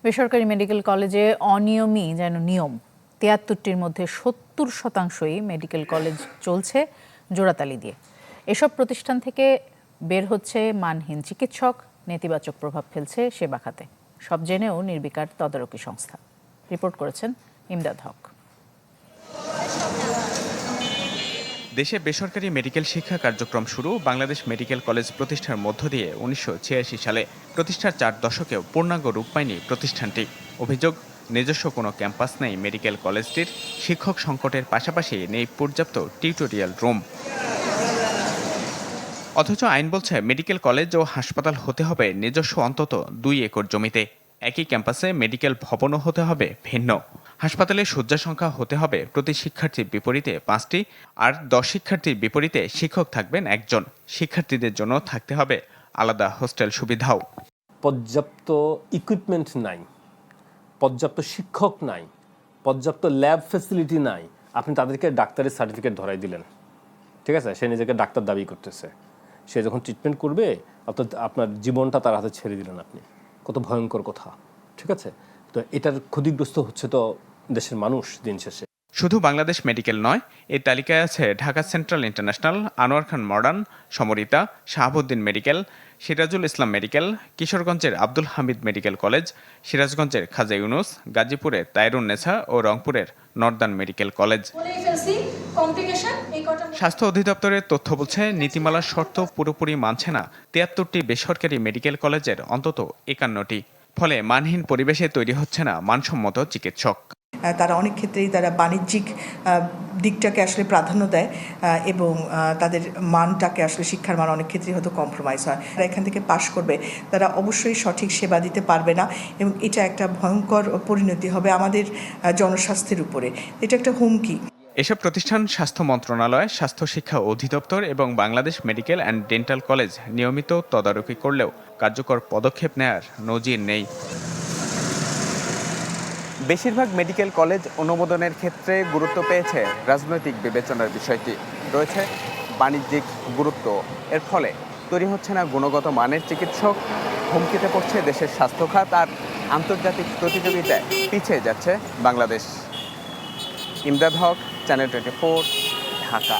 বেসরকারি মেডিকেল কলেজে অনিয়মই যেন নিয়ম। ৭৩টির মধ্যে ৭০%ই মেডিকেল কলেজ চলছে জোড়াতালি দিয়ে। এসব প্রতিষ্ঠান থেকে বের হচ্ছে মানহীন চিকিৎসক, নেতিবাচক প্রভাব ফেলছে সেবা খাতে। সব জেনেও নির্বিকার তদারকি সংস্থা। রিপোর্ট করেছেন ইমদাদ হক। দেশে বেসরকারি মেডিকেল শিক্ষা কার্যক্রম শুরু বাংলাদেশ মেডিকেল কলেজ প্রতিষ্ঠার মধ্য দিয়ে ১৯৮৬ সালে। প্রতিষ্ঠার ৪ দশকেও পূর্ণাঙ্গ রূপ পায়নি প্রতিষ্ঠানটি। অভিযোগ, নিজস্ব কোনো ক্যাম্পাস নেই মেডিকেল কলেজটির, শিক্ষক সংকটের পাশাপাশি নেই পর্যাপ্ত টিউটোরিয়াল রুম। অথচ আইন বলছে মেডিকেল কলেজ ও হাসপাতাল হতে হবে নিজস্ব অন্তত ২ একর জমিতে। একই ক্যাম্পাসে মেডিকেল ভবনও হতে হবে ভিন্ন। হাসপাতালে শয্যা সংখ্যা হতে হবে প্রতি শিক্ষার্থীর বিপরীতে ৫টি, আর ১০ শিক্ষার্থীর বিপরীতে শিক্ষক থাকবেন একজন। শিক্ষার্থীদের জন্য থাকতে হবে আলাদা হোস্টেল সুবিধাও। পর্যাপ্ত ইকুইপমেন্ট নাই, পর্যাপ্ত শিক্ষক নাই, পর্যাপ্ত ল্যাব ফ্যাসিলিটি নাই। আপনি তাদেরকে ডাক্তারের সার্টিফিকেট ধরাই দিলেন, ঠিক আছে? সে নিজেকে ডাক্তার দাবি করতেছে। সে যখন ট্রিটমেন্ট করবে আপনার জীবনটা তার হাতে ছেড়ে দিলেন আপনি। কত ভয়ঙ্কর কথা, ঠিক আছে? তো এটার ক্ষতিগ্রস্ত হচ্ছে তো দেশের মানুষ দিন শেষে। শুধু বাংলাদেশ মেডিকেল নয়, এই তালিকায় আছে ঢাকা সেন্ট্রাল ইন্টারন্যাশনাল, আনোয়ার খান modern, Samorita, Shahabuddin medical, Sirajul Islam medical, কিশোরগঞ্জের আব্দুল হামিদ মেডিকেল কলেজ, সিরাজগঞ্জের খাজা ইউনুস, গাজীপুরের তাইরুন নেছা ও রংপুরের নর্দার্ন মেডিকেল কলেজ। স্বাস্থ্য অধিদপ্তরের তথ্য বলছে, নীতিমালার শর্ত পুরোপুরি মানছে না ৭৩টি বেসরকারি মেডিকেল কলেজের অন্তত ৫১টি। ফলে মানহীন পরিবেশে তৈরি হচ্ছে না মানসম্মত চিকিৎসক। তারা অনেক ক্ষেত্রেই তারা বাণিজ্যিক দিকটাকে আসলে প্রাধান্য দেয় এবং তাদের মানটাকে আসলে শিক্ষার মান অনেক ক্ষেত্রেই হয়তো কম্প্রোমাইজ হয়। তারা এখান থেকে পাশ করবে, তারা অবশ্যই সঠিক সেবা দিতে পারবে না এবং এটা একটা ভয়ঙ্কর পরিণতি হবে আমাদের জনস্বাস্থ্যের উপরে। এটা একটা হুমকি। এসব প্রতিষ্ঠান স্বাস্থ্য মন্ত্রণালয়, স্বাস্থ্য শিক্ষা অধিদপ্তর এবং Bangladesh medical and dental college নিয়মিত তদারকি করলেও কার্যকর পদক্ষেপ নেয়ার নজির নেই। বেশিরভাগ মেডিকেল কলেজ অনুমোদনের ক্ষেত্রে গুরুত্ব পেয়েছে রাজনৈতিক বিবেচনার বিষয়টি, রয়েছে বাণিজ্যিক গুরুত্ব। এর ফলে তৈরি হচ্ছে না গুণগত মানের চিকিৎসক, হুমকিতে পড়ছে দেশের স্বাস্থ্য খাত, আর আন্তর্জাতিক প্রতিযোগিতায় পিছিয়ে যাচ্ছে বাংলাদেশ। ইমদাদ হক, চ্যানেল 24, ঢাকা।